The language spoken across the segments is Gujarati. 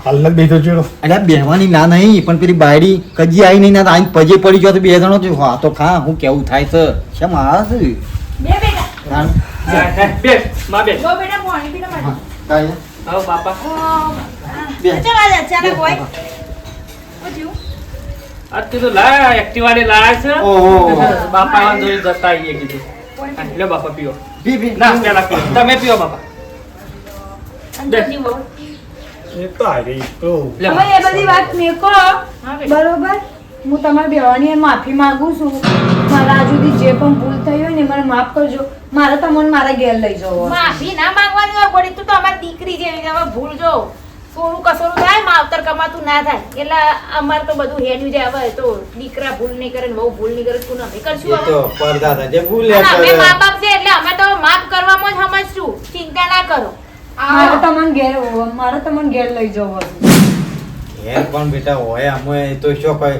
હાલ બેઠો છું અલ્યા બેહવાની ના નહીં પણ પેલી બાયડી કજી આવી નહીં ના આઈને પજે પડી ગયો તો બે જણો તો હા તો ખા હું કેવું થાય છે શેમ આ છે બે બેટા બેસ માં બેસ જો બેટા પાણી પીને માટે કાંઈ આવો બાપા બે. ચાલ આજે અચાનક હોય ઓજ્યું આજ કીધું લા એક્ટિવા ને લાયા છે ઓહો. બાપા જોઈ જતા આવીએ કીધું હા, લે બાપા પીઓ પી પી ના પેલા પીઓ તમે પીઓ બાપા અંજની વહુ એ તો આવી તો લે હવે એ બધી વાત મેકો હા બેટા બરોબર હું તમારી બેવાની માફી માંગુ છું મારા આજુથી જે પણ ભૂલ થઈ હોય ને મને માફ કરજો મારે તમને મારા ઘેર લઈ જવો માફી ના માંગવાની હોય પડી તું તો અમારી દીકરી જેવી છે. હવે ભૂલ જો થોડું કસોરું થાય માવતર કમાતું ના થાય એટલે અમારે તો બધું હેડ્યું જાય. હવે તો દીકરા ભૂલ નહીં કરે ને બહુ ભૂલ નહીં કરે તું અમે કરશું એ તો હવે પરદાદા જે ભૂલ્યા અને અમે કરે. મા બાપ છે એટલે અમે તો માફ કરવામાં જ સમજશું. ચિંતા ના કરો મારે તમને ઘેર લઈ જવો ઘેર પણ બેટા હોય અમે તો શું કોઈ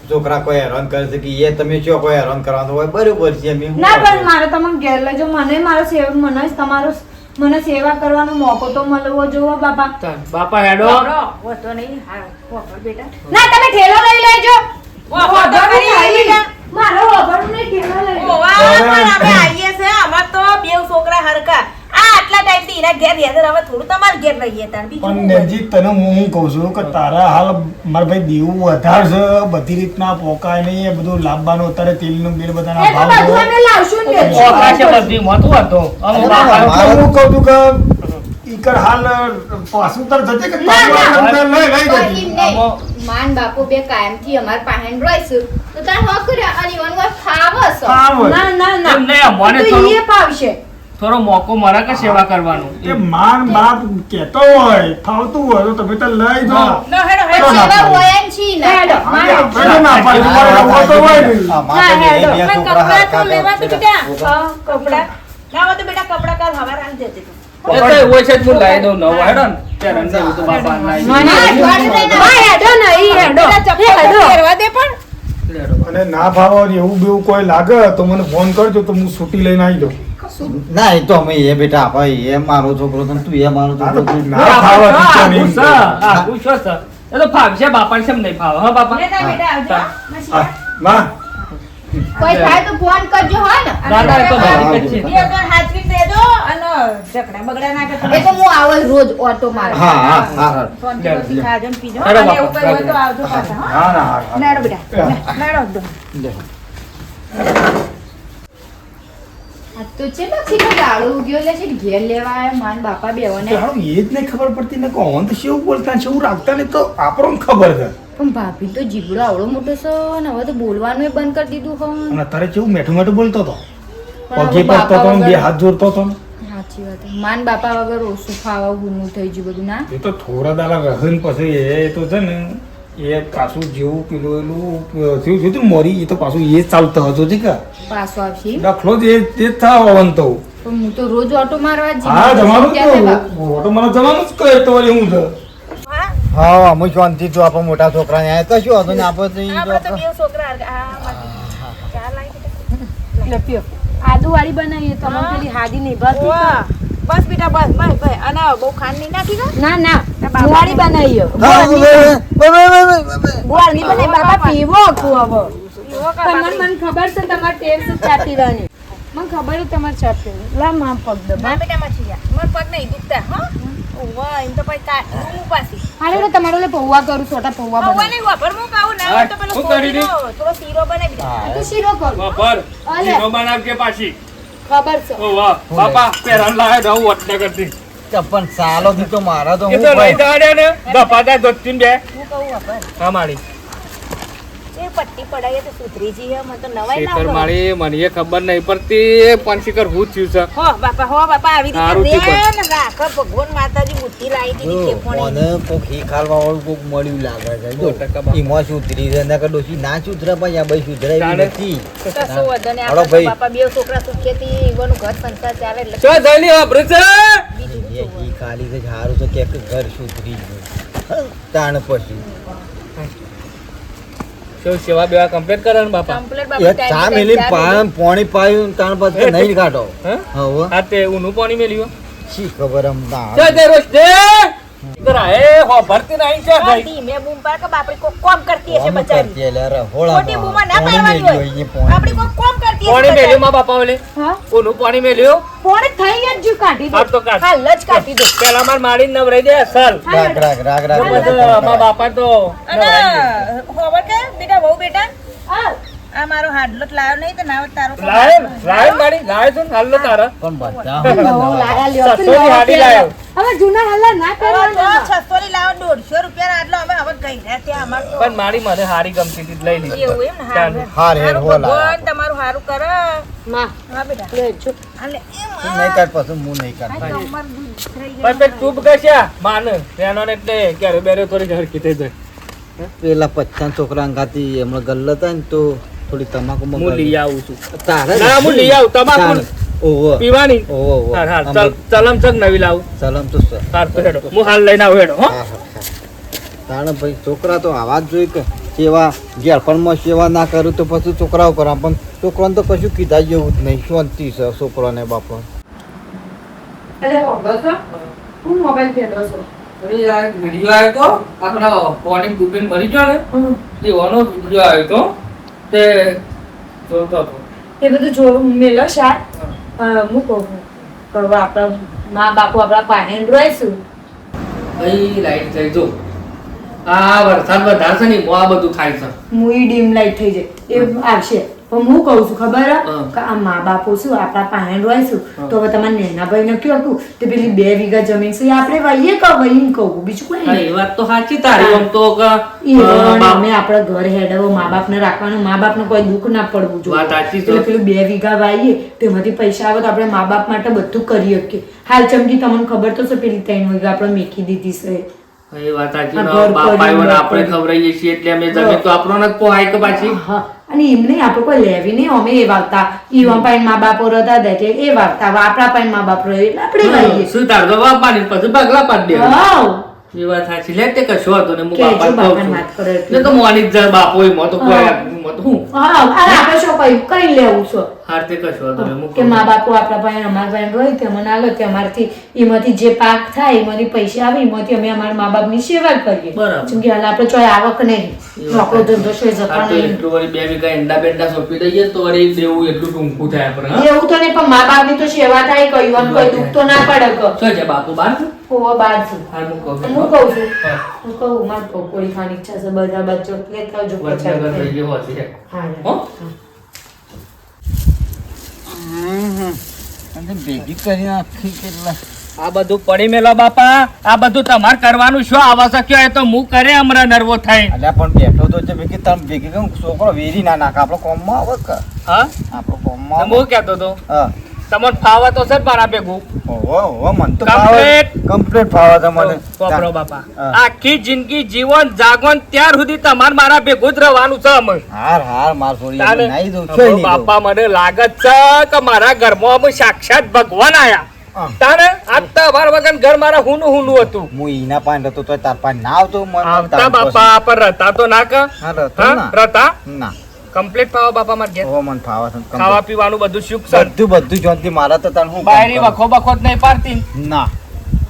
છોકરા કોઈ હેરાન કરે છે કે એ તમે શું કોઈ હેરાન કરવાનું હોય બરોબર છે અમે શું ના પણ કરશું? મારે તમને ઘેર લઈ જાઓ મને મારો મને સેવા કરવાનો મોકો તો મળવો જોવો બાપા ચાલ, બાપા હેડો બરો, વાંધો નહીં. હા, વાપર બેટા. ના તમે ઠેલો લઈ લેજો વાપર તો ખરી બેટા. મારો વાપરવું નહીં ઠેલો લઈ લો ઓવા, પણ અમે આવીએ છે. અમાર તો બેવ છોકરા હરખા. આ આટલા ટાઈમથી એના ઘેર રહ્યા છે. હવે થોડું તમારે ઘેર રહીએ તાણ. બીજું પણ શું હોય? નેજી તને હું કહું છું કે તારા હાલ મારા ભાઈ દેવું વધારે છે બધી રીતના પોકાય નહીં એ બધું લાવવાનું અત્યારે તેલનું બિલ બધાના એ તો ભાવ બધું અમે લાવશું ને ઓખા છે બધી મોતું હતો અમે બાપા એટલે હું કહું છું કે ઈકર હાલ પાછું તર થશે કે તારું અંદર લઈ જજે. માન બાપુ બે કાયમથી અમાર પાહેન રોઈશું તો તાર હો કર્યા અને ઈવન વાર ખાવસ હા હોય. ના ના ના એમ નહીં, મને તો થોડું- ઈ પાવશે થોડો મોકો મળે કે સેવા કરવાનો એ માન બાપ કહેતો હોય ફાવતું હોય તો તમે તો લઈ જાઓ. નો, હેડો, હેડો. ના સેવા પાડે. હોય જ છી ના હેડો, હા, આપણે ના પાડે. તમારે રમવો તો હોય નહીં. આ માથે બે હેડો. બે પણ છોકરા કપડાં હરખા તો લેવા તો કરે. બેટા. હા, કપડા ના હોય તો બેટા કપડાં કાલ હવારે આલી દેજે તું. એ તો હોય છે જ હું લાવી દઉં નવો હેડો ને ત્યારે અંદર હું તો બાપા લાવી દઉં. હા, હેડો ને ઈ હેડો બેટા ચપ્પલ હેડો. પહેરવા દે પણ. લેડો બાપા. અને ના ભાવ એવું બેવું કોઈ લાગે તો મને ફોન કરજો તો હું છૂટી લઈને આવી જાઉં. ના એ તો અમે એ બેટા ભાઈ એ મારો છોકરો છે ને તું એ મારો છોકરો છે. ના ફાવે હા, ટીચર એમ ગુસ્સા. હા, ગુસ્સો છે. એ તો ફાવશે બાપાને કેમ નહીં ફાવે હા બાપા લેતા બેટા આવજો. હા. મસીહા. માં કોઈ થાય તો ફોન કરજો હા ને દાદા એ તો મારી હા, જ છે. બે ત્રણ હાચવી દેજો અને ઝઘડા બગડા ના કરતા. એ તો હું આવો જ રોજ ઓટો મારે હા હા હા હા. શાંતિ પછી ખાજો ને પીજો. હેડો અને બાપા, એવું કંઈ હોય તો આવજો પાછા, હા? હા ના હા લેડો બેટા. લેડો એકદમ. લે. આ તો છે પછી તો ગાળો ઉગ્યો લે છે ઘેર લેવા આયા માન બાપા બેવને તો હારું એ જ નહીં ખબર પડતી ને કોણ તો શું બોલતા ને શું રાખતા ને તો આપણને ખબર છે પણ ભાભી તો જીબડો આવડો મોટો છે ને હવે તો બોલવાનું બંધ કરી દીધું હો અને અત્યારે કેવું મેઠું મેઠું બોલતો હતો પણ પગે હવે પડતો હતો ને બે વગર- હાથ જોડતો હતો ને. સાચી વાત છે. માન બાપા વગર ઓછું ખાવા ગુનું થઈ ગયું બધું ના એ તો થોડા દાડા રહે ને પછી એ તો છે ને એ પાછું જેવું પેલું એનું થયું થયું હતું ને મોરી એ તો પાછું એ જ ચાલતો હતો છે કે પાછો આવશે દાખલો જ એ જ થવાનું તો પણ હું તો રોજ ઓટો મારવા જ હા જવાનું જ ક્યાં થાય તો ઓટો મને જવાનું જ કહે તો વળી હું છે હા? હા અમે શાંતિ તો આપણે મોટા છોકરા ને તો શું હતું ને આપણે તો ઈ આપણે તો તો બેવ છોકરા હરખા. હા, મસ્ત. ચા લાવી બેટા. લે પીઓ આદુ વાળી બનાવીએ તમે હા. પેલી હાદી નહીં ભાતી વાહ. બસ બેટા બસ બસ બસ. અને બહુ ખાંડ નહીં નાખી ગયો? ના ના બાપા. વાળી બનાવીએ હા, બે, બે, બે, બે, બે, બે. ગોળની બનાવી બાપા પીવો તું હવે પીવો કા તમને બાપડી? મને ખબર છે તમારી ટેવ છે ચા પીવાની મને ખબર છે તમારે ચા પીવાની લા માં પગ દબા ના બેટા મચી જા. મારા પગ નહીં દુખતા, હા? ઓવા, એમ તો પછી રૂમ પાછી. હાલે ને તમારો લે પૌવા કરું છોટા પૌવા પૌવા બનાવ નહીં વાપર, હું ખાવું ના હોય તો પેલો શું કરી દી? શીરો, થોડો શીરો બનાવી દે. તો શીરો કરું બાપર અલે. શીરો બનાવજે પાછી ખબર છે ઓ વાહ બાપા પેરાન લાવે રહું વટને કરતી તો પણ સાલો થી તો મારા તો એ હું તો લઈ ભાઈ. જવા ને દપાતા દોતીન બે હું કહું વાપર. હા મારી એ પટ્ટી પડાઈએ તો સુધરી જઈએ. મને તો નવાઈ ના શેતર આવે. મારી મને એ ખબર નહીં પડતી પણ શિખર હું થયું છે હો બાપા આવી સારું રીતે થયું રે ને રાખ. ભગવાન માતાજી બુદ્ધિ લાવી દીધી જો, ખેપોણી. મને કોક હી ખાલવા વાળું કોક મળ્યું લાગે છે જો, 100% બાપા. ઈમાં સુધરી છે નકર ડોશી ના સુધરે પણ આ ભાઈ સુધરાય તાણે. નથી કશો વાંધો નહીં. હાલો આપણે તો ભાઈ. બાપા બે છોકરા સુખેથી ઈવોનું ઘર સંસાર ચાલે એટલે ચો જઈલી વાપરે છે બીજું એ હી ખાલી છે સારું તો કે ઘર સુધરી ગયું તાણ પછી શું સેવા બેવા કમ્પ્લીટ કરે ને બાપા કમ્પ્લેટ એ બાપા ચા time મેલી to time ચા પાણી પાયું તાણ પછી નહીં કાઢો હે હવે હા તે ઊનું પાણી મેલ્યું શી ખબર આમ ના ચો જઈ રોજ દે ભરતી નહીં છે હા, ધીમે બૂમ પાડ કે બાપડી કોક કોમ કરતી હશે બચારી કરતી એટલે રે, હોળા ખોટી બૂમા ના પાણી પાડવાની મેલ્યું હોય હોય, એ આપડી કોક કોમ કરતી પાણી હશે મેલ્યું માં બાપા ઓલે હા કોનું પાણી મેલ્યું ફોન થઈ જ જ્યું, કાઢી દો. હાલ તો કાઢ હાલ જ કાઢી દો પેલા માર મારી નવરાઈ દે અસલ રાગ રાગ રાગ રાગ મારા બાપા તો અને નવરાઈ ખબર કે બેટા બહુ બેટા હા આ મારો હાડલો લાવ્યો નહીં તો નાવ તારો દે. લાય મારી લાય તું હાલ લો તારા પણ બધા નવો લાયા લ્યો. સસ્તોની હાડી લાયો. હવે જૂના હાલા ના કરવાના. 600 ની લાવો 150 રૂપિયા આટલો અમે હવે ગઈ રહ્યા ત્યાં અમાર તો પણ મારી મને હારી ગમતી હતી લઈ લીધી એવું એમ ને ચાલ. હાર હેર હારું હોલા. ભગવાન તમારું હારું કરે માં હા બેટા લેજો. અને તું નહીં કાઢ પછી હું નહીં કાઢ આ તો અમાર દૂધ થઈ ગયું. પણ પેલ ચૂપ કશ્યા માન તેનો ને એટલે ક્યારે બેરે થોડી હરકી થઈ જાય પેલા 50 છોકરા અંગાતી એમણે ગલ્લ હતા ને તો થોડી તમાકુ હું લઈ આવું છું તારે ના હું લઈ આવું તમાકુ ઓહો પીવાની ઓહો ઓહો હાર હાર ચાલ ચલમ ચક નવી લાવું સલામ તો સર હાર તો હેડો હું હાલ લઈને આવું હેડો હો તાણે ભાઈ છોકરા તો આવા જ જોઈ કે સેવા ઘેરપણમાં સેવા ના કરું તો પછી છોકરાઓ કરા પણ છોકરાને તો કશું કીધા જેવું જ નહીં શાંતિ છે છોકરાને બાપા અરે હોગો છો? હું મોબાઈલ ફેરવો છું. વિડીયો આવ્યો તો આપણા પાણી ડૂબીને મરી ગયો ને હમ. એવાનો વિડીયો આવ્યો તો તે જોતો હતો એ બધું જોવું મેલો શાક હું કહું કરવા આપણા મા બાપુ આપણા પાણી રોઈશું. અહીં લાઈટ થઈ જો આ વરસાદ વધારે છે ને એમાં આ બધું થાય છે હું ઈ ડીમ લાઈટ થઈ જાય એ આવશે પણ હું કહું છું ખબર હે? હા. કે આ મા બાપુ શું આપણા પાણી રોઈશું હા. તો હવે તમારા નેના ભાઈને કયો હતું તે પેલી 2 વીઘા જમીન છે એ આપણે વહીએ કે વહીને કહું બીજું કોઈ હા, નહીં. એ વાત તો સાચી તારી આમ તો કે, ઈ બાપ- અમે આપણા ઘર હેડવો મા બાપને રાખવાનું મા બાપને કોઈ દુઃખ ના પડવું જોઈએ. વાત સાચી છે. એટલે પેલું 2 વીઘા વાઈએ તેમાંથી પૈસા આવે તો આપણે મા બાપ માટે બધું કરી શકીએ. હાલ ચમકી તમને ખબર તો છે પેલી 3 વીઘા આપણે મેકી દીધી છે. એ વાત સાચી આ ને ઘર બાપ કરી, આવ્યો ને ઘર આપણે કરી. ખવડાવીએ છીએ એટલે અમે જમીન તો આપણો ને જ પોહાય કે પાછી હા અને એમને આપણે કોઈ લેવી નહીં અમે એ વાવતા ઈવા પાઈન મા બાપો રહેતા હતા એટલે એ વાવતા હવે આપણા પાઈન મા બાપ રહે એટલે આપણે વાવીએ. શું તાર તો બાપાની પછી પગલા પાડી દે હાવ. એ વાત સાચી લે તે કશો હતો ને હું કહેજો બાપા બાપાને વાત કરે એટલે. એટલે તો મોની જ જાય બાપો એમાં તો કોઈ હા. એમાં તો હું હા અને આપણે શું કહ્યું કઈ લેવું છે હાર તે કશો હતો ને હું કે મા બાપુ આપણા પાસે અમારા પાસે હોય તે મને આલો તે અમારથી એમાંથી જે પાક થાય એમાંથી પૈસા આવે એમાંથી અમે અમારા મા બાપની સેવા કરીએ. બરાબર. જેમ કે હાલ આપણે ચોય આવક નહીં એ વાત નોકરો ધંધો છે આ જતા તો નહીં એટલું વળી 2 વીઘા એંડા બેંડા સોંપી દઈએ તો વળી દેવું એટલું ટૂંકું થાય આપણે હા? એવું તો નહીં પણ મા બાપની તો સેવા થાય કયું કોઈ દુઃખ તો ના પડે કે શું છે બાપુ બહાર છે? હોવા બાદ છે હાલ હું કહું હું કહું છું હા. હું કહું મારે પકોડી ખાવાની ઈચ્છા છે બધા બચ્ચો લેતા આવજો વડનગર પચાસ થઈ ગયો હશે હા હો? ભેગી કરી નાખી કેટલા આ બધું પડી મેલો બાપા આ બધું તમારે કરવાનું શું આવશ્યક છે એ તો હું કરે હમણાં નર્વો થાય અલ્યા પણ બેઠો તો છે ભેગી તમે ભેગી કહું છોકરો વેરી ના નાખે આપણો કોમમાં આવે કે હા આપણો કોમમાં આવે. હું કહેતો હતો હા તમને ફાવે તો છે જ મારા ભેગું ઓહો ઓહો મન તો Complete. કમ્પ્લીટ ફાવે છે મને વાપરો બાપા હા. આખી જિંદગી જીવન જાગવન ત્યાર સુધી તમારે મારા ભેગું જ રહેવાનું છે અમે હાર હાર માર છોડી તાને નહીં દઉં હવે છે નહીં દઉં. બાપા મને લાગત છે કે મારા ઘરમાં અમે સાક્ષાત ભગવાન આયા હા. તાને આ તમારા વગર ઘર મારા હુનું હુનું હતું હું ઈના પાન હતો તો તાર પાન ના આવતો મને આવતા તાર બાપા પર રહેતા તો ના ક હા રહેતો હા ના. રહેતા ના કમ્પ્લીટ પાવા બાપા માર ઘેર ઓહો મન ફાવે છે complete. ખાવા પીવાનું બધું સુખ છે બધું જોનથી મારા તો તાર હું કામ બાયરી કરું? વખો બખો જ નહીં પાડતી ના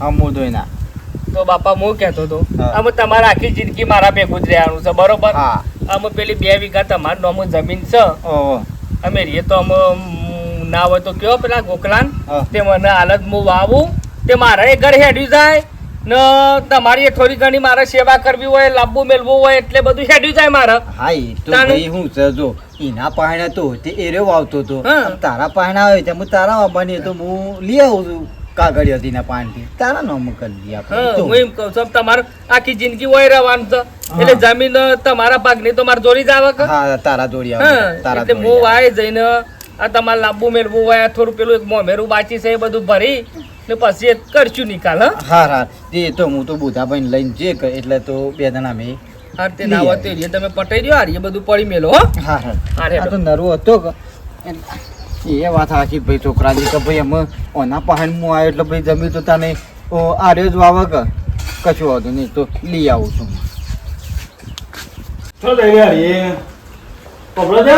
અમુદોય ના તો બાપા હું કહેતો હતો હા. અમે તમારા આખી જિંદગી મારા ભેગું જ રહેવાનું છે બરોબર હા અમે પેલી 2 વીઘા તમારી નોમું જમીન છે ઓહો અમે રહીએ તો અમે ના હોય તો કયો પેલા ગોખલાન હા. તે મને હાલત હું વાવું તે મારા એ ઘર હેડ્યું જાય ને તમારી એ થોડી ઘણી મારે સેવા કરવી હોય લાંબુ મેળવું હોય એટલે બધું હેડ્યું જાય મારે હા એ તો તાને? ભાઈ હું છે જો એના પાહણા તો તે એર્યો આવતો હતો હા. તારા પાહણા આવે છે હું તારા આવવાની તો હું લઈ આવું છું કાગળી હતી ના પાનથી તારા નામ કરી દઈએ આપણે હા તો. હું એમ કહું છું તમારે આખી જિંદગી હોય રહેવાનું છે એટલે જમીન તમારા ભાગની તો મારે જોડી જ આવે કે હા તારા જોડી હા આવે તારા એટલે જોડી હું આવે. વાય જઈને આ તમારે લાંબુ મેળવું હોય આ થોડું પેલું એક મોમેરું બાચી છે એ બધું ભરી ને પછી એ કરશું નિકાલ હા હા હા તે તો હું તો બુધાભાઈ લઈને જે કે એટલે તો 2 જણા મેં હા તે ના હોય તો એ તમે પટાઈ દો આ એ બધું પડી મેલો હો હા હા હા આ તો નરવો હતો કે એ વાત સાચી ભાઈ છોકરાજી કે ભાઈ અમે ઓના પહાડ હું આવ્યો એટલે ભાઈ જમી તો તને આર્યો જ વાવે કે કશું હતું નહીં તો લઈ આવું છું ચલો તો યાર એ પકડો છે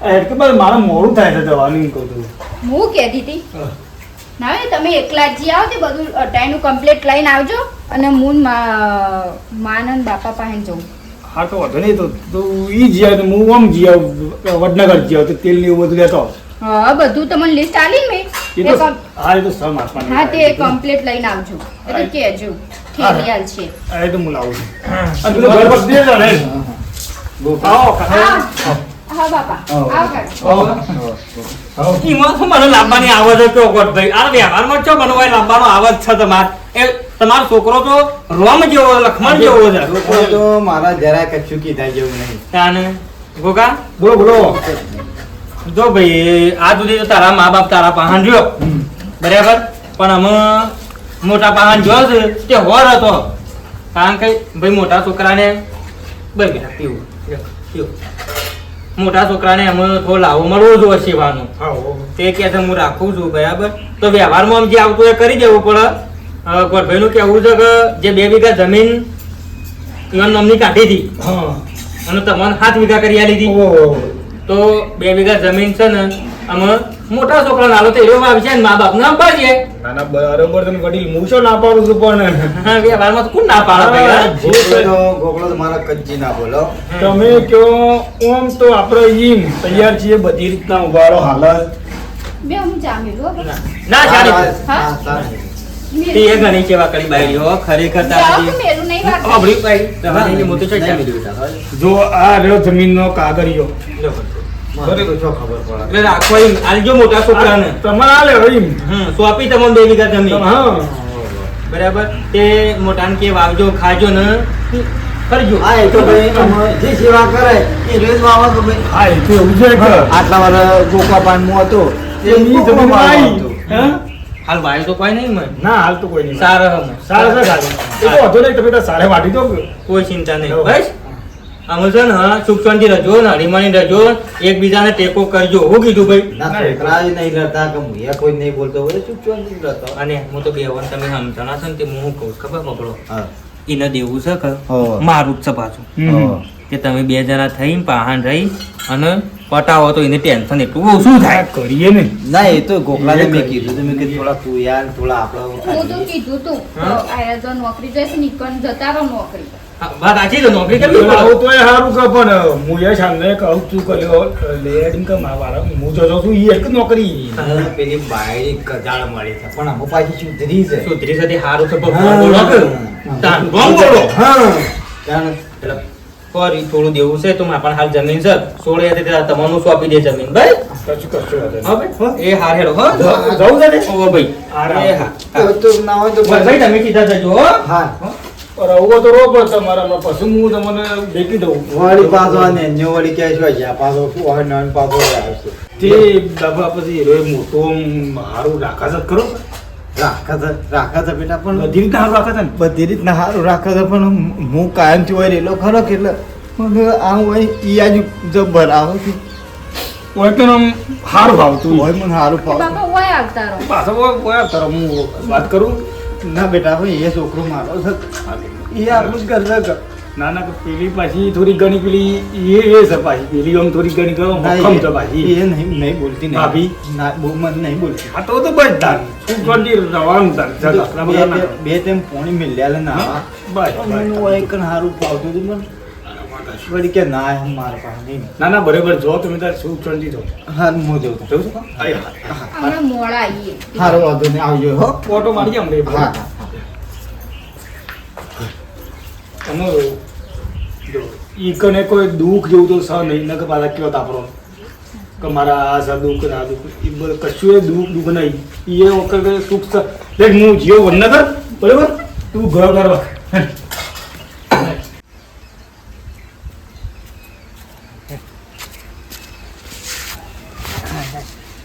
એટલે મારે મોડું થાય છે જવાનું એમ કહું છું હું કહેતી હતી ના હવે તમે એકલા જ જી આવો તે બધું અટાઈનું કમ્પ્લીટ લઈને આવજો અને હું માનંદ બાપા પાસે જઉં. હા તો વાંધો નહીં તો ઈ જ્યાં તો હું આમ જ્યાં વડનગર જ્યાં તો તેલ ને એવું બધું લેતો આવું. હા બધું તમને લિસ્ટ આલી મેં એ તો હા એ તો સમ આપવાની. હા તે કમ્પ્લીટ લઈને આવજો એ તો કહેજો થેલી હાલ છે. હા એ તો હું લાવું છું. અને તું તો ઘર પર દે ને આવો હા હા બાપા આવો કાકા. એમાં શું મને લાંબાની આવજ હતો ગોઠભાઈ? આ વ્યવહારમાં ચો મને હોય લાંબાનો આવજ છે તમાર એ તમારો છોકરો તો રોમ જેવો લખમણ જેવો છે. લોકો તો મારા જરા કશું કીધા જેવું નહીં. તાને ગોગા બોલો બોલો. જો ભાઈ આ સુધી તો તારા મા બાપ તારા પાહન રહ્યો બરાબર, પણ અમે મોટા પાહન જો છે તે હોર હતો. કારણ કે ભાઈ મોટા છોકરાને ભાઈ બેટા પીવું પીવું મોટા છોકરાને અમે થોડો લાવો મળવો જોઈએ સેવાનો. તે કહે છે હું રાખું છું બરાબર. તો વ્યવહારમાં જે આવતું એ કરી દેવું પડે. ગોઠભાઈનું કહેવું છે કે જે 2 વીઘા જમીન ઈવન નામની કાઢી હતી હા અને તમને 7 વીઘા કરી આલી હતી. ઓહો તો 2 વીઘા જમીન છે ને અમે મોટા છોકરાને આલો તો એવો આવશે ને મા બાપ ના પાડીએ. ના ના બરાબર તમે વડીલ હું શું ના પાડું છું પણ વ્યવહારમાં તો કોણ ના પાડે ભાઈ? ગોકળો તો મારા કચ્ચી ના બોલો. તમે કયો ઓમ તો આપણે ઈમ તૈયાર છીએ બધી રીતના ઉભારો હાલત. બે હું ચા મેલું હો બેટા. ના ચાલે હા સારું. તે એ ઘણી સેવા કરી બાયડીઓ ખરેખર જાઓ તારી કે મેલું નહીં વાત. અબળી બાઈ તમારી મોટું છે ચાલી જો આ રહ્યો જમીનનો કાગળિયો મને તો શું ખબર પડે. એટલે રાખો એમ આલજો મોટા છોકરાને. તમારે આ લેવો ઈમ. સોંપી તમને 2 વીઘા જમીન હા બરાબર. તે મોટાને કે વાવજો ખાજો ને કરજો. હા એ તો ભાઈ અમે જે સેવા કરે એ રોજ વાવા કે ભાઈ હા એ તો એવું છે કે આટલા વાર ગોકા પાનમાં હતો એ ઈ જમીન આવી. હા? હાલ ભાઈ તો કોઈ નહીં મને ના હાલ તો કોઈ નહીં. સારા હમ સારા છે સારું. એ તો વાંધો નહીં તમે તો સારે વાટી દો. કોઈ ચિંતા નહીં બસ. અમે છે ને સુખ શાંતિ રહેજો ને હળીમળી રહેજો, એકબીજાને ટેકો કરજો. હું કીધું ભાઈ? ના છોકરા જ નહીં રહેતા કે હું કોઈ નહીં બોલતો હોય ચૂપ ચોન નહીં રહેતો. અને હું તો બે વન તમે સમજણા છો ને તે હું કહું છું, ખબર પકડો હા એને દેવું છે કે હા. મારું જ છે પાછું. હમ. કે તમે 2 જણા થઈને પાહન રહી અને પટાવો તો એને ટેન્શન એટલું ઓછું થાય. કરીએ ને ના એ તો ગોખલાને મેં કીધું તમે કે થોડા તું યાર થોડા હું તો આપણે કીધું તું હા? આયા જો નોકરી જશે નીકળ જતા રહો નોકરી. હા, વાત સાચી છે. નોકરી કરવી પડે. આવું તો એ સારું કે પણ હું એ સામને કહું છું કર્યો લેડીને કે મારા હું જો છું ઈ એક નોકરી. પેલી બાયડી કજાળ મળી છે પણ આમાં પાછી સુધરી છે. સુધરી સાથે સારું છે હા. ભગવાન બોલો કે તાન રોંગ બોલો. હા કારણ એટલે ફરી થોડું દેવું છે તો મારા પણ હાલ જમીન છે 16 હતી ત્યારે તમારું સોંપી દે જમીન ભાઈ. કશું કશું વાંધો હા ભાઈ એ હાર હેડો હો. જવું છે ને? ઓહો ભાઈ આરામ. એ હા તો ના હોય તો ભાઈ તમે કીધા જજો હો. હા રહો તો રો પણ તમારામાં પછી હું તમને ભેટી દઉં. વળી પાછો અને ન્યુ વળી ક્યાં શું છે પાછો શું હોય નન પાછો આવશે તે બાબા પછી હીરો મોટો હારું રાખા છે ખરો રાખા છે બેટા પણ બધી રીતના હારું રાખા છે ને. બધી રીતના સારું રાખે છે પણ હું કાયમથી હોય રહેલો ખરો કે એટલે મને આ હોય ઈ આજુ જબ્બર આવે છે ઓય તો આમ હારું ભાવતું હોય મને સારું ફાવે બાપા હોય આવતા રહો. પાછો ઓય તારો હું વાત કરું. ના બેટા ભાઈ એ છોકરો મારો છે એ આટલું જ કરશે કે ના ના પેલી પાછી થોડી ઘણી પેલી એ છે પાછી પેલી આમ થોડી ઘણી કરો મક્કમ છે પાછી. એ નહીં બોલતી નહીં ભાભી? ના બહુ મને નહીં બોલતી આ તો બસ તાર શું કરતી રવાનું તાર જગા બે તેમ પોણી મિલ્યા ના બસ મને હોય કે સારું ફાવતું હતું પણ વળી કે ના એમ મારા પાસે નહીં ના ના બરાબર જો તમે તાર શું ચંડી છો હા હું જઉં છું જવું છો હમણાં મોડા આવીએ. સારો વાંધો નહીં આવજો હો ઓટો મારી જામ રે હા તમે જો ઈ કને કોઈ દુઃખ જેવું તો સહ નહીં ન કે પાછા કયો તાપરો કે મારા આ સર દુઃખ ના દુઃખ ઈ કશું એ દુઃખ નહીં ઈ એ વખત સુખ છે દેખ હું જીવો વન કર બરાબર તું ઘર કરવા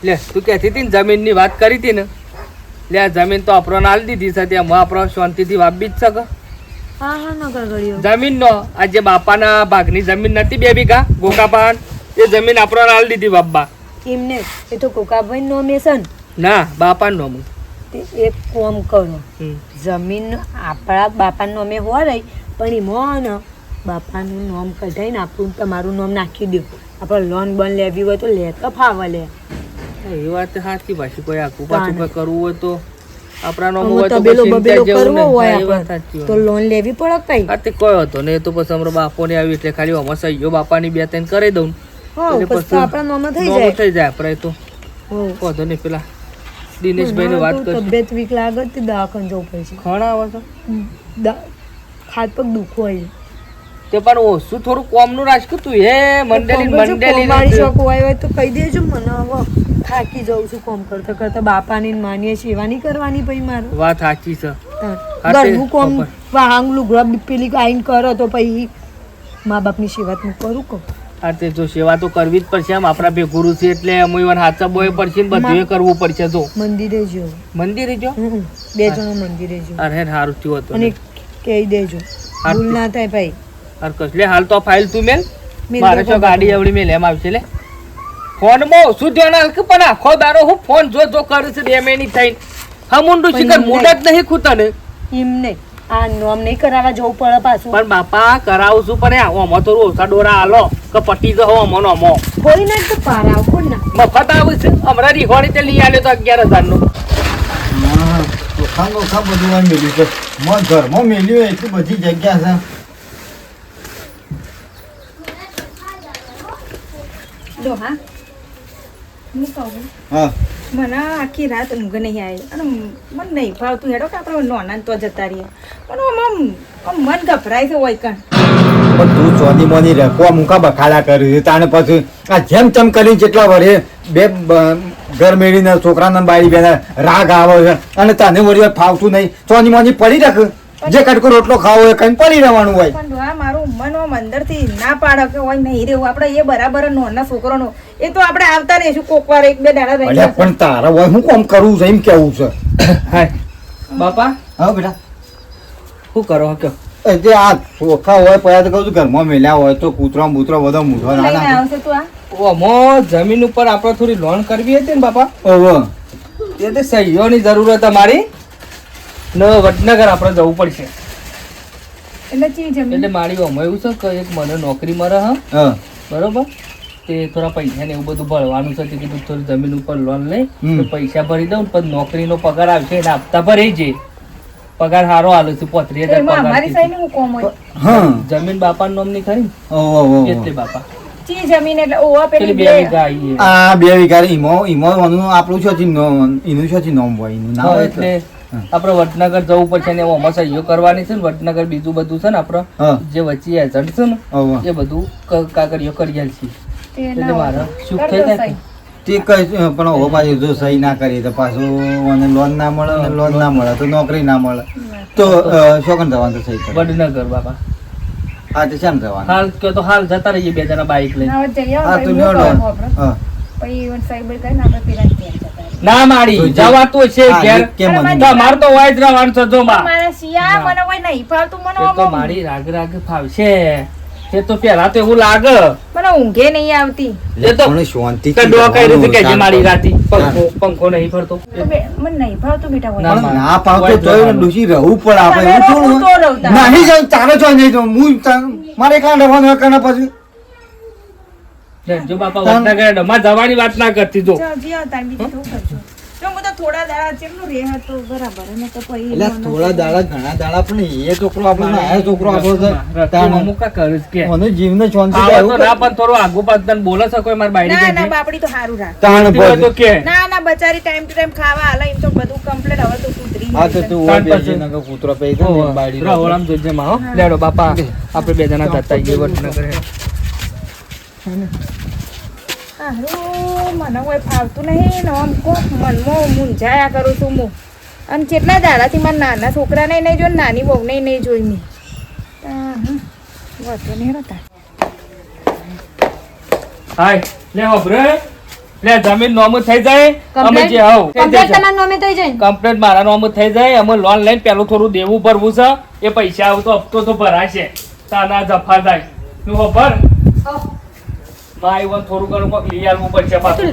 લે તું કહેતી હતી ને જમીનની વાત કરી હતી ને, લે આ જમીન તો આપણને આલી દીધી છે ત્યાં આપણે શાંતિથી વાપી જ શકે. હા હા નો કાગળિયો જમીનનો આ જે બાપાના ભાગની જમીન નથી 2 વીઘા ગોકાપાન એ જમીન આપણને આલી દીધી બાપા. એમને એ તો કોકાભાઈ નોમે છે ને ના બાપાનું નામ. તે એક કોમ કરો જમીન આપણા બાપાનું નોમે હોય રહી પણ એમાં ને બાપાનું નામ કઢાઈને આપણું તમારું નામ નાખી દો. આપણે લોન બન લેવી હોય તો લે તો ફાવે લે. એ વાત સાચી પાછી કોઈ આખું પાછું કોઈ કરવું હોય તો આપણા નામ આમાં હોય તો તબેલો પછી બબેલો ઇન્ચાર્જ જેવું કરવો ને. હોય હા, એ વાત આપણે સાચી તો વાત. લોન લેવી પડે કઈ આ તે કોઈ હતો ને એ તો પછી અમારા બાપોને આવી એટલે ખાલી અમારે સહીઓ બાપાની 2-3 કરી દઉં હા એટલે પછી તો આપણા નામે થઈ નોમું જાય થઈ જાય આપણે તો હોવ. વાંધો નહીં. પેલા દિનેશભાઈને વાત મને તો કરશું. તબિયત વીક લાગે તે દવાખાને જવું પડશે ખણા આવે છે હાથ પગ દુખો હોય તે પણ ઓછું થોડું કોમનું રાખશું તું હે મંડેલી કોમારી મંડેલી શોખ હોય તો કહી દેજો મને હવે થાકી જાઉં છું કોમ કરતા કરતા બાપાની ને માની સેવા નહીં કરવાની પછી મારે વાત સાચી છે. ઘરનું કોમ વાહંગ લુગડા પેલી આઈને કરો તો પછી મા બાપની સેવા તો હું કરું કહું આ તે જો સેવા તો કરવી જ પડશે આમ આપણા બે ગુરુ છે એટલે અમે ઈવન હાચા બોય પડશે ને બધું કરવું પડશે. તો મંદિરે જો મંદિરે જો 2 જણો મંદિરે જો અરે સારું થયું હતું અને કહી દેજો ભૂલ ના થાય ભાઈ અરે કસલે હાલ તો ફાઇલ તું મેલ મેલ મારે તો તો ગાડી એવડી મેલ એમ આવશે લે ફોન માં શું ધ્યાન હાલ કે પણ આખો દારો હું ફોન જો કરું છું 2 મહિની થઈને હા મુંડું શિખર મુંડ જ નહીં ખૂતા ને એમ નહીં આ નોમ નહીં કરાવવા જવું પડે પાછું પણ બાપા કરાવું છું પણ આમાં થોડું ઓછા ડોરા હાલો કે પટી જો અમોનો અમો કોઈ ના તો પારાવ કોણ ના મફત આવું છે હમણાં રીહોણી તે લઈ આવ્યો તો 11,000 નું ચોખા બધું હોય મેલ્યું છે ઘરમાં મેલ્યું એટલી બધી જગ્યા છે. જો હા હું કહું હા મને આખી રાત ઊંઘ નહીં આવી અને મને નહીં ભાવતું હેડો કે આપણે નોના તો જતા રહીએ પણ આમ મન ગભરાય છે હોય કણ પણ તું ચોની મોની રખવા મુકા બખાડા કર્યું છે તાને પછી આ જેમ તેમ કરી જેટલા વરે બે ઘર મેળીને છોકરાને બાળી બેના રાગ આવે છે અને તને વળી ફાવતું નહીં ચોની મોની પડી રાખ જે કટકો રોટલો ખાવો હોય કઈ પડી રહેવાનું હોય. પણ આ મારું મન આમ અંદરથી ના પાડે કે હોય નહીં રહેવું આપણે એ બરાબર નોના છોકરાનો એ તો આપણે આવતા રહીશું કોક વાર 1-2 દાડા રહી અલ્યા પણ તારા હોય હું કોમ કરવું છે એમ કેવું છે. હાય બાપા હા બેટા શું કરો હો કયો એ જે આ ચોખા હોય પછી તો કહું છું ઘરમાં મેલ્યા હોય તો કૂતરો બૂતરો બધો મૂઠો ના લઈને નાખે. આવશે તું આ ઓમો જમીન ઉપર આપણે થોડી લોન કરવી હતી ને બાપા ઓહો. એ તે સહીઓની જરૂરત અમારી ને વડનગર આપણે જવું પડશે એટલે ચી જમીન એટલે મારી ઓમાં એવું છે કે એક મને નોકરી મળે હા હા બરોબર તે થોડા પૈસા ને એવું બધું ભરવાનું છે તે કીધું થોડી જમીન ઉપર લોન લઈ હમ. તો પૈસા ભરી દઉં પછી નોકરીનો પગાર આવશે એટલે હપ્તા ભરી છે પગાર સારો હાલો છે 35,000 એમાં પગાર અમારી છે. સાઈડ હું કોમ હોય હા જમીન બાપા નામની ખરી ને? ઓહો, ઓહો. એટલે બાપા ચી જમીન એટલે ઓવા પેલી પેલી 2 બે વીઘા આઈ આ 2 વીઘા ઈમો આપણું છોથી એનું છોથી નોમ હોય એનું ના હા હોય એટલે હા. આપણે વડનગર જવું પડશે ને એમાં સહીઓ કરવાની છે ને વડનગર બીજું બધું છે ને આપણે હા જે વચ્ચે એજન્ટ છે ને ઓહો. એ બધું કાગળિયો કરી આલ છે તે એટલે ના મારે હોય. સુખ કર થઈ દો જાય સહી. તે કઈ પણ હવે પાછું જો સહી ના કરીએ તો પાછું મને લોન ના મળે ને લોન ના મળે તો નોકરી ના મળે તો શોકન જવાનું તો સહી કરે વડનગર બાપા હા તે શેમ જવાનું હાલ કયો તો હાલ જતા રહીએ 2 જણા બાઈક લઈને ના હોય જઈ આવો, હા પછી તો હું લ્યો કહું લો. આપણે. હા પછી ઈવન સાહેબ કરીને આપણે પેલા ને ત્યાં જતા રહીએ. ના મારી તો જવાતું છે હા, ઘેર કેમ અરે મને તમારે તો વાય જ રહેવાનું છે જો માં મારા શિયા ના. મને કોઈ નહીં ફાવતું મને એ તો આમ મારી રાગ રાગ ફાવશે એ તો પેલા તો એવું લાગે મને ઊંઘે નહીં આવતી એ તો પણ શાંતિથી કડવા કરી જવાનું, કે જે મારી રાતી શાંત. પંખો નહીં ફરતો તો મને નહીં ભાવતું બેટા હોય. ના, પણ ના પાવતો હોય તોય જવાનું. ડૂસી રહેવું પડે આપણે તમે એવું રહો, હું તો રહું થોડું તારે. નહીં જાય તારે જો નહીં જાઉં. હું મારે કાં રહેવાનું હોય કાં પછી જો બાપા વડનગર ડમા જવાની વાત ના કરતી જો ચાલ, જી આવો તાણ, બીજું શું કરજો? જો હું તો થોડા દાડા જેટલું રહે તો બરાબર અને તો પછી એટલે થોડા દાડા ઘણા દાડા પણ એ છોકરો આપણો નાયો છોકરો આપણો છે. રસ્તામાં મુકા કરું જ કે મને જીવને શાંતિ આવા થાય તો એવું ના પણ થોડું આગુ પાછળ બોલે છે કોઈ મારી બાયડી ના ના કે બાપડી તો સારું રાખ તાણ તો પછી. કે ના ના બચારી ટાઈમ ટુ ટાઈમ ખાવા હાલે એમ તો બધું કમ્પ્લીટ હવે તો સુધરી હા તો ગયું છે. તું તાણ હોય પછી. બેસી નકર કૂતરો પઈ જાય ને બાયડી નો. રાહોળામ જોજે માં હો લેડો બાપા આપણે 2 જણા જતા આવીએ વડનગર હારું, મને કોઈ ફાવતું નહીં ને આમ કોક મનમાં મૂંઝાયા કરું છું હું અને કેટલા દાડાથી મારા નાના છોકરાને નહીં જોઈ ને નાની બહુને નહીં જોઈ મેં વાંધો નહીં રહેતા હાય લે હોબરે લે જમીન નોમ થઈ જાય અમે જે આવ કમ્પ્લેટ તમારા નામે થઈ જાય ને? કમ્પ્લેટ મારા નોમ થઈ જાય અમે લોન લઈને પેલું થોડું દેવું ભરવું છે એ પૈસા આવતો હપ્તો તો ભરાશે તાના જફા થાય તું ખબર માય વન થોડું ઘણું કોક લઈ આવવું પડશે પાછું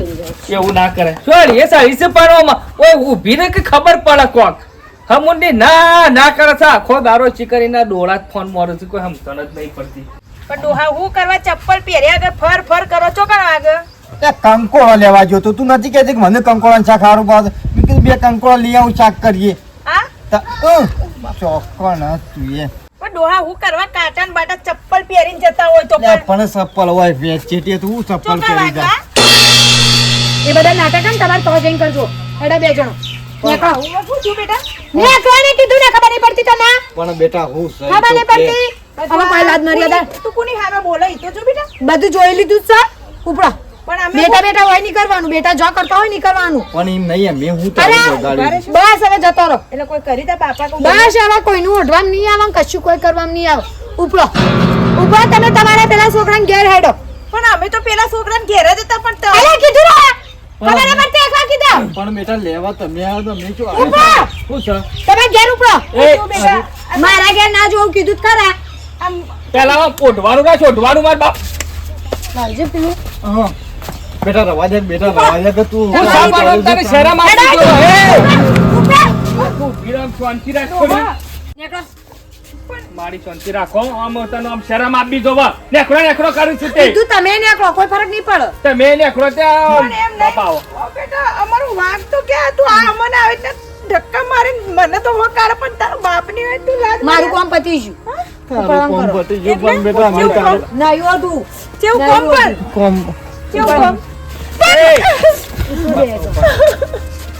એવું ના કરે સોરી એ સારી છે પણ ઓય ઊભી ને કે ખબર પડે કોક હમુંડી ના ના કરે છે આખો દારો ચીકરીના ડોળા જ ફોન મારે છે કોઈ સમજણ જ નહીં પડતી પણ ડોહા હું કરવા ચપ્પલ પહેર્યા આગળ ફર ફર કરો છો કાં આગળ એ કંકોળો લેવા ગયો તો તું નથી કહેતી કે મને કંકોળાનું શાક સારું ભાવે છે? મેં કીધું બે કંકોળો લઈ આવું શાક કરીએ ચોક્કણ તું એ પણ ડોહા હું કરવા કાટા ને બાટા ચપ્પલ પહેરીને જતા હોય તો લે, પણ ચપ્પલ હોય વેચેટી તો હું ચપ્પલ પહેરી જા એ બધા નાટક ને તમારે તો જઈને કરજો હેડા બે જણો નીકળો હું શું છું બેટા નીકળો ને કીધું ને ખબર નહીં પડતી તને પણ બેટા હું સહી ખબર તો નહીં કે. પડતી હવે કોઈ લાજ મર્યાદા તું કોની હામે બોલે ઈ તો જો બેટા બધું જોઈ લીધું જ છે ઉપડો પણ અમે બેટા બેટા હોય નહીં કરવાનું બેટા જો કરતા હોય નહીં કરવાનું પણ એમ નહીં મેં હું અરે, તારી ગાડી બસ હવે જતો રહો એટલે કોઈ કરી તા બાપા કહું બસ હવે કોઈનું ઓઢવામાં નહીં આવે કશું કોઈ કરવામાં નહીં આવે ઉપડો ઉપડો તમે તમારા પેલા છોકરાને ઘેર હેડો પણ અમે તો પેલા છોકરાને ઘેર જ હતા પણ તો અરે કીધું ને ખબર નહીં પડતી એકવાર કીધું પણ બેટા લેવા તમે આવો તો મેં શું ઉપડો શું છે તમે ઘેર ઉપડો તું બેટા મારા ઘેર ના જોવું કીધું જ ખરા આમ પેલા પોઢવાનું ના છોડવાનું માર બાપ લાવજે પેલું હા બેટા રવા દે કે તું હું સાંભળો તારે શરમ આવતી જો હે ઉપડો વિરામ શાંતિ રાખો ને નીકળો મારી શાંતિ રાખો આમ તને આમ શરમ આપી જોવા નેખડો કરું છું તે કીધું તમે નીકળો કોઈ ફરક નહીં પડે તમે નેખડો ત્યાં પણ એમ બાપા આવો નહીં ઓ બેટા અમારું વાંક તો ક્યાં તું આ મને આવી રીતે ધક્કા મારીને મને તો વકાળ પણ તારા બાપની હોય તું લાજ મારું કામ પતી ગયું તારું કોમ પતી ગયું પણ બેટા અમે તારે નહીં હોતું કેવું કોમ પર કોમ કેવું કોમ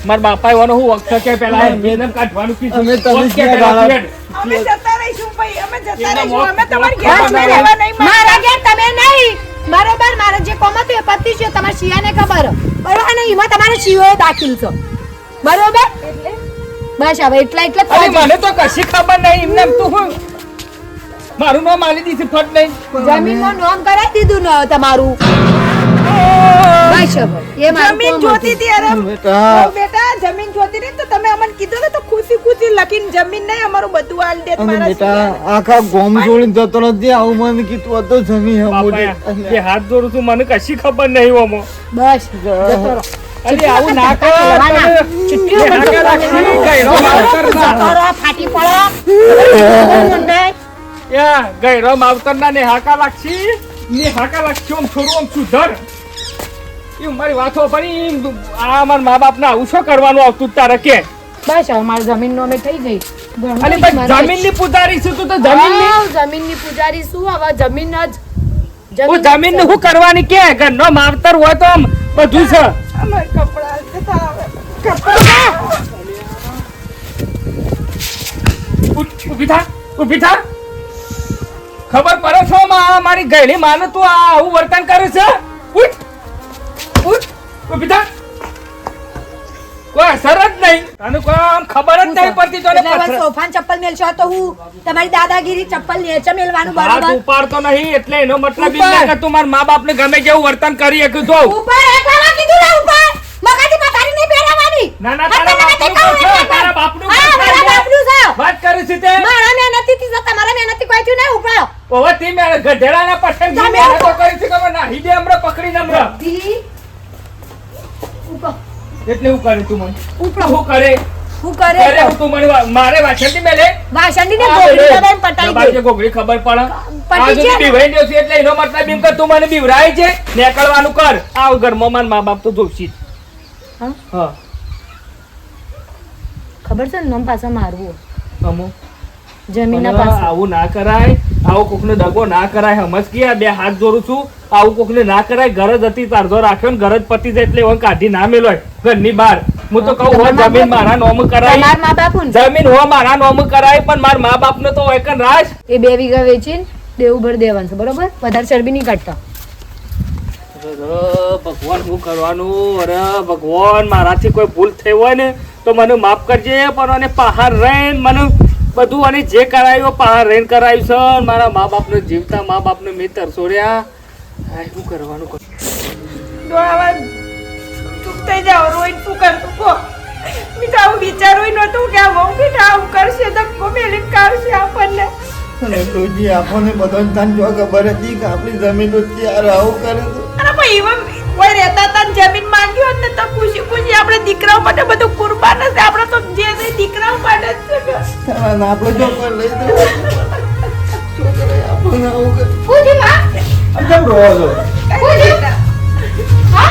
મારા બાપા એવાનો હું વખત કે પેલા મેનમ કાઢવાનું કીધું અમે તને વખત કે ક્યાં પેલા ગાળા? અમે જતા રહીશું ભાઈ અમે જતા એના રહીશું અમે તમારી મોત ઘેર મોત રહેવા નહીં મારા ઘેર તમે નહીં બરોબર મારે જે કોમ હતું એ પતિ છે તમારા શિયાને ખબર બરોબર ને એમાં તમારે શિયો દાખલ છે બરોબર બસ હવે એટલા એટલે અરે મને તો કશી ખબર નહીં એમને એમ તું હું મારું નામ આલી દીધી ફટ નહીં જમીનનું નામ કરાવી દીધું ને તમારું બસ હવે એ મારું જમીન કામ જોતી હતું. હતી અરે બેટા ઓ બેટા જમીન જોતી રહી તો તમે અમને કીધું ને તો ખુશી લખીને જમીન નહીં અમારું બધું આલ દેત અને મારા બેટા આખા ગોમ છોડીને જતો નથી આવું મને કીધું હતું જમી બાપા એ હાથ જોડું છું મને કશી ખબર નહીં ઓમો બસ જતો રહો. અરે આવું ના કર ના. એ હાકા રાખી ગયરો માવતર ના જતો રહો, ફાટી પડો નહીં. યા ગયરો માવતર ના ને હાકા લાગશી ને હાકા લાગશી આમ થોડું આમ સુધર એ મારી વાતો પડી આ મારા મા બાપ ને આવું શું કરવાનું આવતું જ તારે કે બસ હવે મારી જમીન નો અમે થઈ ગઈ ઘણું અરે બધું ભાઈ મારે જમીનની પૂજારી છું તું તો જમીનની હાવ, જમીનની પૂજારી શું હવે જમીન જ હું જમીન નું શું કરવાની કે ઘરનો માવતર હોય તો આમ બધું છે અમાર કપડા જતા આવે ઊભી થા ખબર પડે છો મારી ગયડી માને તું આ આવું વર્તન કરે છે ઊભી થા કોઈ અસર જ નહીં તને કોઈ આમ ખબર જ નહીં પડતી તને એટલે હવે સોફાન ચપ્પલ મેલશો તો હું તમારી દાદાગીરી ચપ્પલ નેચે મેલવાનું હાથ બરાબર ઉપાડતો નહીં એટલે એનો મતલબ ઉપર. એ કે તું મારા મા બાપ ને ગમે કેવું વર્તન કરી શકું તો ઉપર એકલા કીધું ને ઉપર મગાથી પથારી નહીં પહેરાવાની ના ના હા, તારા તમે બાપનું નથી કહું છું, તારા બાપનું હા કહું મારા છું. બાપનું છે વાત કરી છે તે મારા મહેનતથી થી તો તમારા મહેનતથી કોઈ થયું નહીં ઉપર ઓવે તી મે ગધેડાના પઠન જી તમે મેં તો કરી છે કે ના હિદે હમણે પકડીને હમણે ધી ઉપર એટલે હું કરે તું મને ઉપર હું કરે હું કરે અરે હું તું મને મારે વાછણથી મેલે વાસણની ને ગોગડી દબાઈને પટાઈ દબાઈ દે જે ગોગડી ખબર પડે પટી આ છે જો ને? બીવાઈ ગયો છે એટલે એનો મતલબ એમ કે તું મને બીવરાય છે નીકળવાનું કર આ ઘરમાં માર મા બાપ તો જોશી જ. હા? હા ખબર છે ને નમ પાછા મારવું અમુ જમીનના પણ પાસે આવું ના કરાય આવો કોકને દગો ના કરાય સમજ કે બે હાથ જોડું છું આવું કોકને ના કરાય ગરજ હતી તારધો રાખ્યો ને ગરજ પતી જાય એટલે હવે કાઢી ના મેલોય ઘરની બહાર હું તો કહું હો જમીન મારા નોમ કરાય તમાર મા બાપુ ને જમીન હો મારા નોમ કરાય પણ મારા મા બાપ ને તો એકન રાજ એ 2 વીઘા વેચીને દેવું ભર દેવાનું છે બરોબર વધારે ચરબી નહીં કાઢતા અરે ભગવાન શું કરવાનું અરે ભગવાન મારાથી કોઈ ભૂલ થઈ હોય ને તો મને માફ કરજે પણ અને પહાડ રહીને મને બધું અને જે કરાયું પહાડ રહીને કરાયું છે અને મારા મા બાપને જીવતા મા બાપને મેં તરસોડ્યા આ શું કરવાનું ડોળાવા ચૂપ થઈ જાઓ રોઈ શું કરતું કો મેં તો આવું વિચાર્યું નહોતું કે આ વહુ બેટા આવું કરશે ધક્કો મેલીને કાઢશે આપણને અને ડોજી આપણને બધાને તને જો ખબર હતી કે આપણી જમીન ત્યારે આવું કરે છે અને ભાઈ એવા કોઈ રહેતા હતા ને જમીન માંગી હોત ને તો ખુશી ખુશી આપણે દીકરાઓ માટે બધું કુરબાન જ છે. આપણે તો જે છે દીકરાઓ માટે જ છે કે. અને આપણે જો કોઈ લઈ દે છોકરાએ આપણને આવું કરે પૂછી માં આમ કેમ રોવો છો કઈ બેટા? હા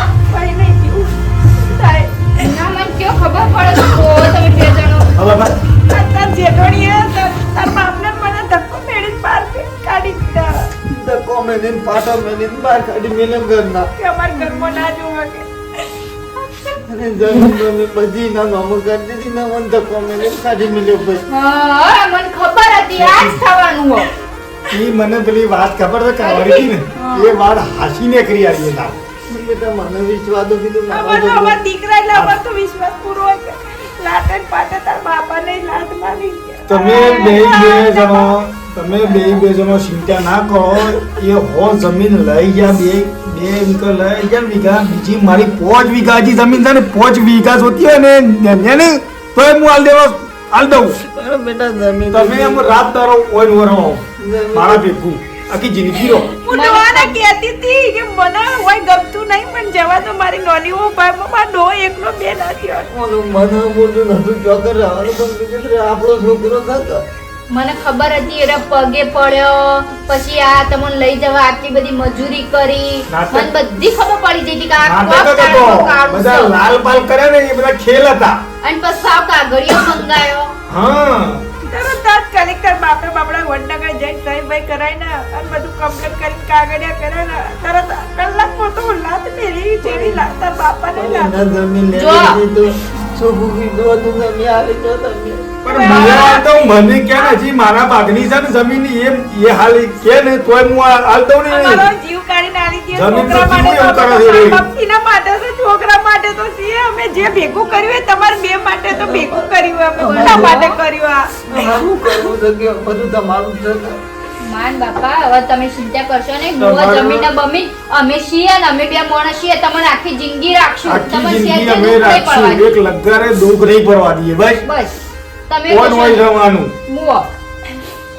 આલી દીધા ધક્કો મેલીને પાટો મેલીને બહાર કાઢી મેલ્યો ઘરના. કે અમારા ઘરમાં ના જોવા કે અને જમીન બમીન બધી ના નામો કરી દીધી ને મને ધક્કો મેલીને કાઢી મેલ્યો ભાઈ. હા મને ખબર હતી આ જ થવાનું હો. ઈ મને પેલી વાત ખબર છે કાવડી ને એ વાત હાસીને કરી આવી હતા. બેટા મને વિશ્વાસ તો કીધું મારા અમારો છોકરો. અમારા દીકરા એટલે અમારો તો વિશ્વાસ પૂરો હોય કે લાટે ને પાટે તાર બાપાને લાટ મારી ગયા. તમે બે જણો ચિંતા ના કરો. એ હો જમીન લઈ ગયા બે વીઘા લઈ ગયા વીઘા બીજી મારી 5 વીઘા હજી જમીન છે ને 5 વીઘા જોતી હોય ને ને તો હું હાલ દઉં. અરે બેટા જમીન તમે એમ રાત દારો ઓય વરો મારા ભેગું આખી જિંદગી રહો. હું ડોહાને કહેતી હતી કે મને હોય ગમતું નહીં પણ જવા તો મારી નોની ઓ મારા ડો એકલો બે ના થયો. ઓલું મને બોલતું નતું ચોકર રહેવાનું પણ બીજું તો આપણો છોકરો થતો. મને ખબર હતી એને પગે પડ્યો પછી આ તમને લઈ જવા આટલી બધી મજૂરી કરી નાટક. મને બધી ખબર પડી જઈ હતી કે આ નાટક કોક હતો. કાળું બધા છે. લાલ પાલ કરે ને એ બધા ખેલ હતા. અને પછી સાવ કાગળિયો મંગાયો હા તરત જ કલેક્ટર બાપડા વડનગર જઈને સહી ભાઈ કરાય ને અને બધું કમ્પ્લીટ કરીને કાગળિયા કરે ને તરત કલાકમાં તો લાત મેરી જેવી લાતા બાપાને લાત. એના જમીન જો. લેવી દીધી તો શું કીધું હતું તમે આવી તો તમે. પણ મને કે હજી મારા ભાગની છે ને જમીન એ હાલ કે ને તોય હું હાલ દઉં ને અમારો જીવ કાઢીને આલી દે જમીન તો છોકરા માટે જીવ તો એવું કરે છે. ભક્તિના માટે તો છોકરા માટે તો છીએ અમે જે ભેગું કર્યું એ તમારે બે માટે તો ભેગું કર્યું અમે બધા માટે કર્યું આ શું કરવું છે કે બધું તમારું છે ને. માન બાપા હવે તમે ચિંતા કરશો ને ગોવા તમારું- જમીન ને બમીન અમે છીએ ને અમે બે માણસ છીએ તમને આખી જિંદગી રાખશું આખી તમને જિંદગી સહેજે અમે દુઃખ નહીં રાખશું. પડવાનું. એક લગારે દુઃખ નહીં પડવા દઈએ બસ. બસ તમે કોણ હોય કશો જવાનું મુઓ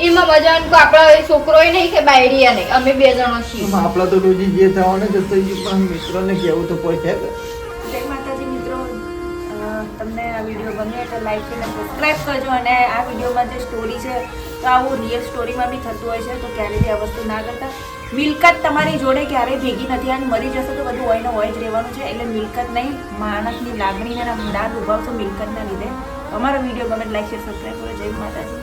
એમાં મજાનું કે આપણો છોકરોય નહીં કે બાયડીયા નહીં અમે બે જણો છીએ આપણા તો રોજી જે થવાને જતો પણ મિત્રોને કેવું તો કોઈ છે કે? જય માતાજી મિત્રો તમને આ વિડીયો ગમ્યો એટલે લાઈક અને સબસ્ક્રાઇબ કરજો અને આ વિડીયોમાં જે સ્ટોરી છે તો આવું રિયલ સ્ટોરીમાં બી થતું હોય છે તો ક્યારેય બી આ વસ્તુ ના કરતા. મિલકત તમારી જોડે ક્યારેય ભેગી નથી અને મરી જશે તો બધું હોય ને હોય જ રહેવાનું છે એટલે મિલકત નહીં માણસની લાગણીને ના દાંત ઉભાવશો મિલકતના લીધે. અમારો વિડીયો ગમે લાઈક શેર સબસ્ક્રાઇબ કરો. જય માતાજી.